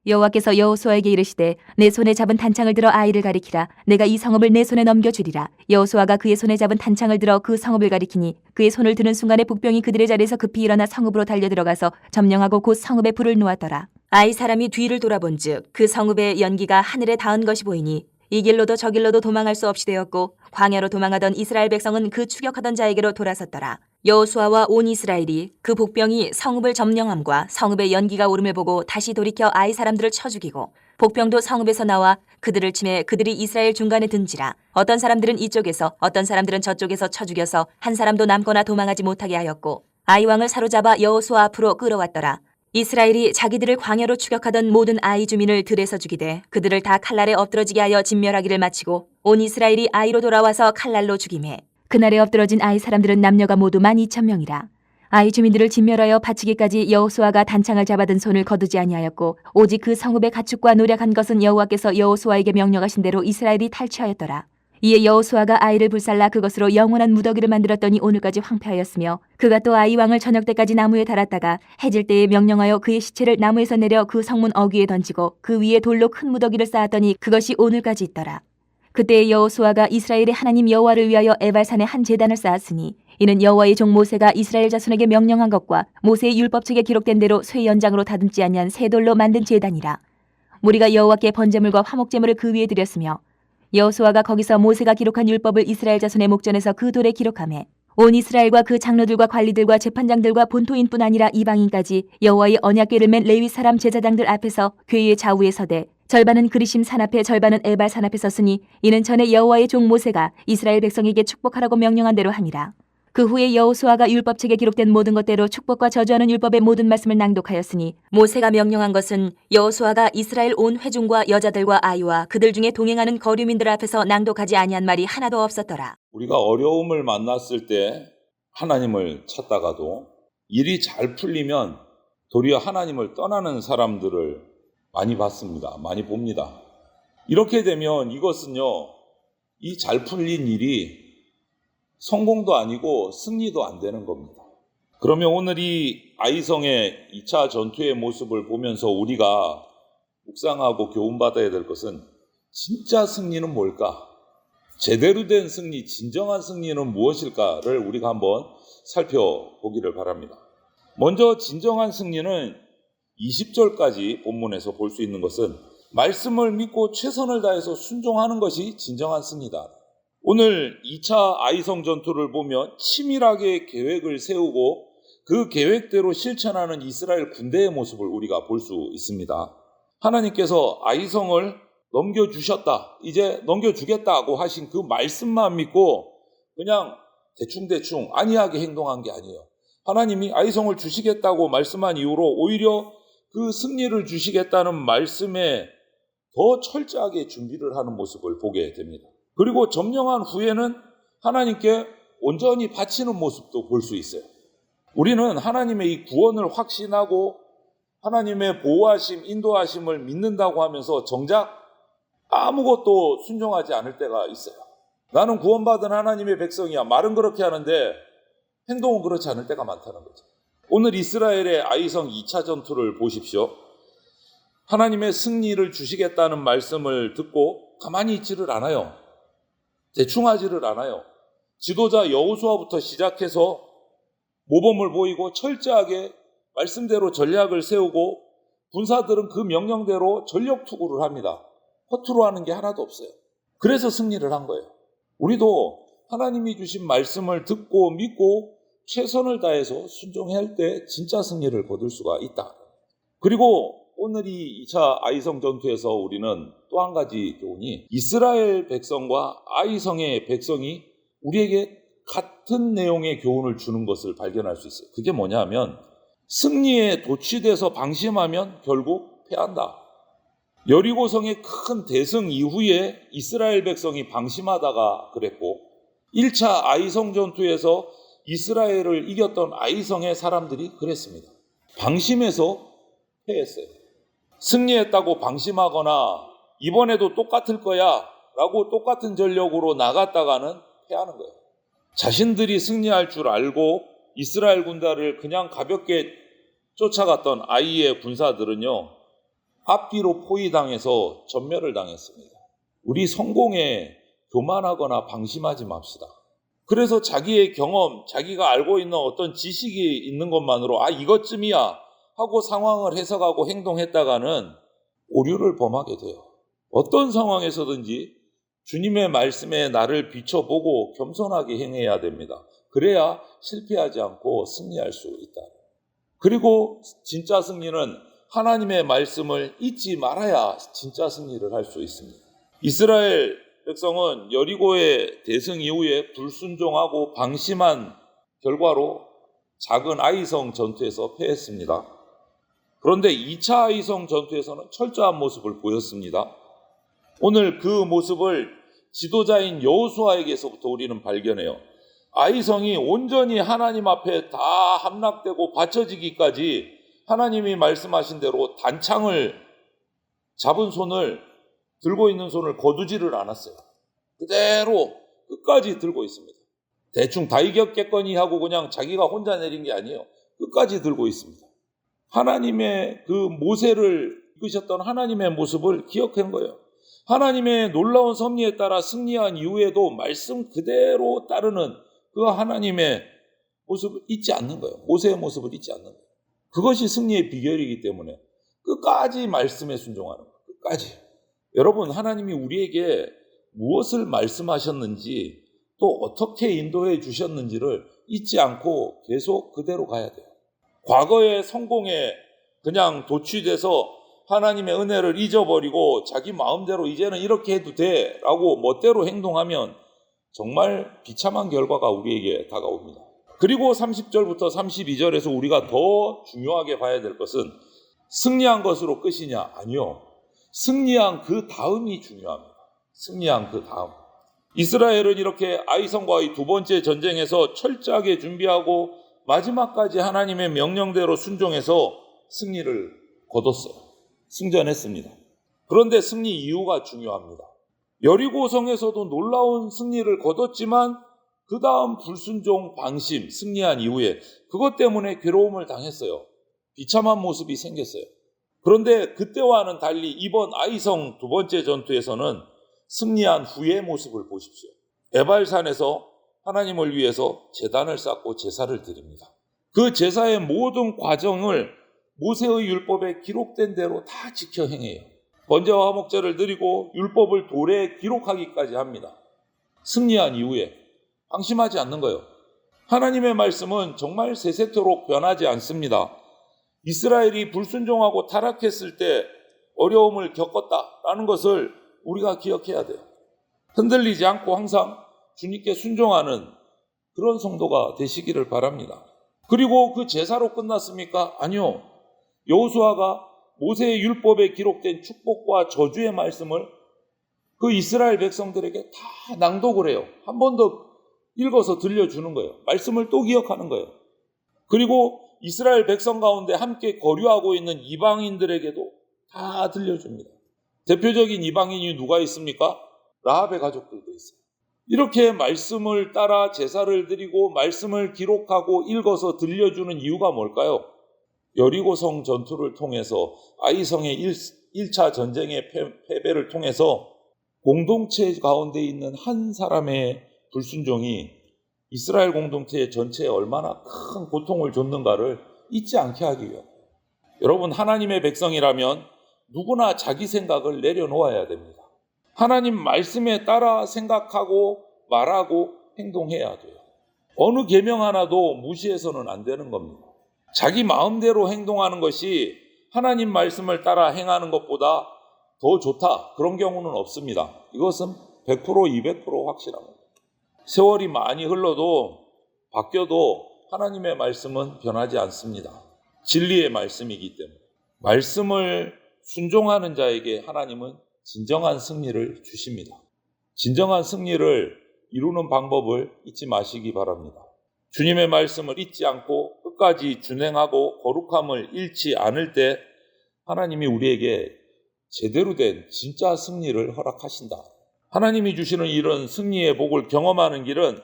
여호와께서 여호수아에게 이르시되 내 손에 잡은 단창을 들어 아이를 가리키라. 내가 이 성읍을 내 손에 넘겨주리라. 여호수아가 그의 손에 잡은 단창을 들어 그 성읍을 가리키니 그의 손을 드는 순간에 복병이 그들의 자리에서 급히 일어나 성읍으로 달려 들어가서 점령하고 곧 성읍에 불을 놓았더라. 아이 사람이 뒤를 돌아본즉 그 성읍의 연기가 하늘에 닿은 것이 보이니 이 길로도 저 길로도 도망할 수 없이 되었고 광야로 도망하던 이스라엘 백성은 그 추격하던 자에게로 돌아섰더라. 여호수아와 온 이스라엘이 그 복병이 성읍을 점령함과 성읍의 연기가 오름을 보고 다시 돌이켜 아이 사람들을 쳐 죽이고 복병도 성읍에서 나와 그들을 치매 그들이 이스라엘 중간에 든지라. 어떤 사람들은 이쪽에서 어떤 사람들은 저쪽에서 쳐 죽여서 한 사람도 남거나 도망하지 못하게 하였고 아이 왕을 사로잡아 여호수아 앞으로 끌어왔더라. 이스라엘이 자기들을 광야로 추격하던 모든 아이 주민을 들에서 죽이되 그들을 다 칼날에 엎드러지게 하여 진멸하기를 마치고 온 이스라엘이 아이로 돌아와서 칼날로 죽이매 그날에 엎드러진 아이 사람들은 남녀가 모두 12,000명이라. 아이 주민들을 진멸하여 바치기까지 여호수아가 단창을 잡아든 손을 거두지 아니하였고 오직 그 성읍의 가축과 노력한 것은 여호와께서 여호수아에게 명령하신 대로 이스라엘이 탈취하였더라. 이에 여호수아가 아이를 불살라 그것으로 영원한 무더기를 만들었더니 오늘까지 황폐하였으며 그가 또 아이 왕을 저녁 때까지 나무에 달았다가 해질 때에 명령하여 그의 시체를 나무에서 내려 그 성문 어귀에 던지고 그 위에 돌로 큰 무더기를 쌓았더니 그것이 오늘까지 있더라. 그때 여호수아가 이스라엘의 하나님 여호와를 위하여 에발산에 한 제단을 쌓았으니 이는 여호와의 종 모세가 이스라엘 자손에게 명령한 것과 모세의 율법책에 기록된 대로 쇠 연장으로 다듬지 아니한 새 돌로 만든 제단이라. 무리가 여호와께 번제물과 화목제물을 그 위에 드렸으며 여호수아가 거기서 모세가 기록한 율법을 이스라엘 자손의 목전에서 그 돌에 기록하매 온 이스라엘과 그 장로들과 관리들과 재판장들과 본토인뿐 아니라 이방인까지 여호와의 언약궤를 맨 레위 사람 제사장들 앞에서 궤의 좌우에 서되 절반은 그리심 산 앞에 절반은 에발 산 앞에 섰으니 이는 전에 여호와의 종 모세가 이스라엘 백성에게 축복하라고 명령한 대로 하니라. 그 후에 여호수아가 율법책에 기록된 모든 것대로 축복과 저주하는 율법의 모든 말씀을 낭독하였으니 모세가 명령한 것은 여호수아가 이스라엘 온 회중과 여자들과 아이와 그들 중에 동행하는 거류민들 앞에서 낭독하지 아니한 말이 하나도 없었더라. 우리가 어려움을 만났을 때 하나님을 찾다가도 일이 잘 풀리면 도리어 하나님을 떠나는 사람들을 많이 봤습니다. 많이 봅니다. 이렇게 되면 이것은요, 이 잘 풀린 일이 성공도 아니고 승리도 안 되는 겁니다. 그러면 오늘 이 아이성의 2차 전투의 모습을 보면서 우리가 묵상하고 교훈받아야 될 것은 진짜 승리는 뭘까? 제대로 된 승리, 진정한 승리는 무엇일까를 우리가 한번 살펴보기를 바랍니다. 먼저 진정한 승리는 20절까지 본문에서 볼 수 있는 것은 말씀을 믿고 최선을 다해서 순종하는 것이 진정한 승리다. 오늘 2차 아이성 전투를 보면 치밀하게 계획을 세우고 그 계획대로 실천하는 이스라엘 군대의 모습을 우리가 볼 수 있습니다. 하나님께서 아이성을 넘겨주셨다, 이제 넘겨주겠다고 하신 그 말씀만 믿고 그냥 대충대충 안이하게 행동한 게 아니에요. 하나님이 아이성을 주시겠다고 말씀한 이후로 오히려 그 승리를 주시겠다는 말씀에 더 철저하게 준비를 하는 모습을 보게 됩니다. 그리고 점령한 후에는 하나님께 온전히 바치는 모습도 볼 수 있어요. 우리는 하나님의 이 구원을 확신하고 하나님의 보호하심, 인도하심을 믿는다고 하면서 정작 아무것도 순종하지 않을 때가 있어요. 나는 구원받은 하나님의 백성이야. 말은 그렇게 하는데 행동은 그렇지 않을 때가 많다는 거죠. 오늘 이스라엘의 아이성 2차 전투를 보십시오. 하나님의 승리를 주시겠다는 말씀을 듣고 가만히 있지를 않아요. 대충 하지를 않아요. 지도자 여호수아부터 시작해서 모범을 보이고 철저하게 말씀대로 전략을 세우고 군사들은 그 명령대로 전력 투구를 합니다. 허투루 하는 게 하나도 없어요. 그래서 승리를 한 거예요. 우리도 하나님이 주신 말씀을 듣고 믿고 최선을 다해서 순종할 때 진짜 승리를 거둘 수가 있다. 그리고 오늘 이 2차 아이성 전투에서 우리는 또 한 가지 교훈이 이스라엘 백성과 아이성의 백성이 우리에게 같은 내용의 교훈을 주는 것을 발견할 수 있어요. 그게 뭐냐면 승리에 도취돼서 방심하면 결국 패한다. 여리고성의 큰 대승 이후에 이스라엘 백성이 방심하다가 그랬고 1차 아이성 전투에서 이스라엘을 이겼던 아이성의 사람들이 그랬습니다. 방심해서 패했어요. 승리했다고 방심하거나 이번에도 똑같을 거야 라고 똑같은 전력으로 나갔다가는 패하는 거예요. 자신들이 승리할 줄 알고 이스라엘 군대를 그냥 가볍게 쫓아갔던 아이의 군사들은요, 앞뒤로 포위당해서 전멸을 당했습니다. 우리 성공에 교만하거나 방심하지 맙시다. 그래서 자기의 경험, 자기가 알고 있는 어떤 지식이 있는 것만으로 이것쯤이야 하고 상황을 해석하고 행동했다가는 오류를 범하게 돼요. 어떤 상황에서든지 주님의 말씀에 나를 비춰보고 겸손하게 행해야 됩니다. 그래야 실패하지 않고 승리할 수 있다. 그리고 진짜 승리는 하나님의 말씀을 잊지 말아야 진짜 승리를 할 수 있습니다. 이스라엘 백성은 여리고의 대승 이후에 불순종하고 방심한 결과로 작은 아이성 전투에서 패했습니다. 그런데 2차 아이성 전투에서는 철저한 모습을 보였습니다. 오늘 그 모습을 지도자인 여호수아에게서부터 우리는 발견해요. 아이성이 온전히 하나님 앞에 다 함락되고 바쳐지기까지 하나님이 말씀하신 대로 단창을 잡은 손을 들고 있는 손을 거두지를 않았어요. 그대로 끝까지 들고 있습니다. 대충 다 이겼겠거니 하고 그냥 자기가 혼자 내린 게 아니에요. 끝까지 들고 있습니다. 하나님의 그 모세를 이끄셨던 하나님의 모습을 기억한 거예요. 하나님의 놀라운 섭리에 따라 승리한 이후에도 말씀 그대로 따르는 그 하나님의 모습을 잊지 않는 거예요. 모세의 모습을 잊지 않는 거예요. 그것이 승리의 비결이기 때문에 끝까지 말씀에 순종하는 거예요. 끝까지. 여러분, 하나님이 우리에게 무엇을 말씀하셨는지 또 어떻게 인도해 주셨는지를 잊지 않고 계속 그대로 가야 돼요. 과거의 성공에 그냥 도취돼서 하나님의 은혜를 잊어버리고 자기 마음대로 이제는 이렇게 해도 돼 라고 멋대로 행동하면 정말 비참한 결과가 우리에게 다가옵니다. 그리고 30절부터 32절에서 우리가 더 중요하게 봐야 될 것은 승리한 것으로 끝이냐? 아니요. 승리한 그 다음이 중요합니다. 승리한 그 다음. 이스라엘은 이렇게 아이성과의 두 번째 전쟁에서 철저하게 준비하고 마지막까지 하나님의 명령대로 순종해서 승리를 거뒀어요. 승전했습니다. 그런데 승리 이유가 중요합니다. 여리고성에서도 놀라운 승리를 거뒀지만 그 다음 불순종, 방심, 승리한 이후에 그것 때문에 괴로움을 당했어요. 비참한 모습이 생겼어요. 그런데 그때와는 달리 이번 아이성 두 번째 전투에서는 승리한 후의 모습을 보십시오. 에발산에서 하나님을 위해서 제단을 쌓고 제사를 드립니다. 그 제사의 모든 과정을 모세의 율법에 기록된 대로 다 지켜 행해요. 번제와 화목제를 드리고 율법을 돌에 기록하기까지 합니다. 승리한 이후에 방심하지 않는 거예요. 하나님의 말씀은 정말 세세토록 변하지 않습니다. 이스라엘이 불순종하고 타락했을 때 어려움을 겪었다라는 것을 우리가 기억해야 돼요. 흔들리지 않고 항상 주님께 순종하는 그런 성도가 되시기를 바랍니다. 그리고 그 제사로 끝났습니까? 아니요. 여호수아가 모세의 율법에 기록된 축복과 저주의 말씀을 그 이스라엘 백성들에게 다 낭독을 해요. 한 번 더 읽어서 들려주는 거예요. 말씀을 또 기억하는 거예요. 그리고 이스라엘 백성 가운데 함께 거류하고 있는 이방인들에게도 다 들려줍니다. 대표적인 이방인이 누가 있습니까? 라합의 가족들도 있어요. 이렇게 말씀을 따라 제사를 드리고 말씀을 기록하고 읽어서 들려주는 이유가 뭘까요? 여리고성 전투를 통해서 아이성의 1차 전쟁의 패배를 통해서 공동체 가운데 있는 한 사람의 불순종이 이스라엘 공동체 전체에 얼마나 큰 고통을 줬는가를 잊지 않게 하기 위해. 여러분, 하나님의 백성이라면 누구나 자기 생각을 내려놓아야 됩니다. 하나님 말씀에 따라 생각하고 말하고 행동해야 돼요. 어느 계명 하나도 무시해서는 안 되는 겁니다. 자기 마음대로 행동하는 것이 하나님 말씀을 따라 행하는 것보다 더 좋다, 그런 경우는 없습니다. 이것은 100%, 200% 확실합니다. 세월이 많이 흘러도 바뀌어도 하나님의 말씀은 변하지 않습니다. 진리의 말씀이기 때문에. 말씀을 순종하는 자에게 하나님은 진정한 승리를 주십니다. 진정한 승리를 이루는 방법을 잊지 마시기 바랍니다. 주님의 말씀을 잊지 않고 끝까지 준행하고 거룩함을 잃지 않을 때 하나님이 우리에게 제대로 된 진짜 승리를 허락하신다. 하나님이 주시는 이런 승리의 복을 경험하는 길은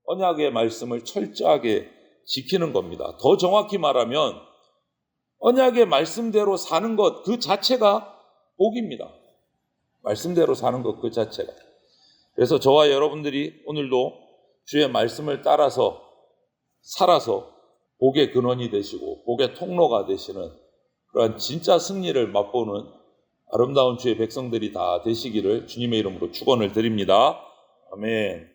언약의 말씀을 철저하게 지키는 겁니다. 더 정확히 말하면 언약의 말씀대로 사는 것 그 자체가 복입니다. 말씀대로 사는 것 그 자체가. 그래서 저와 여러분들이 오늘도 주의 말씀을 따라서 살아서 복의 근원이 되시고 복의 통로가 되시는 그러한 진짜 승리를 맛보는 아름다운 주의 백성들이 다 되시기를 주님의 이름으로 축원을 드립니다. 아멘.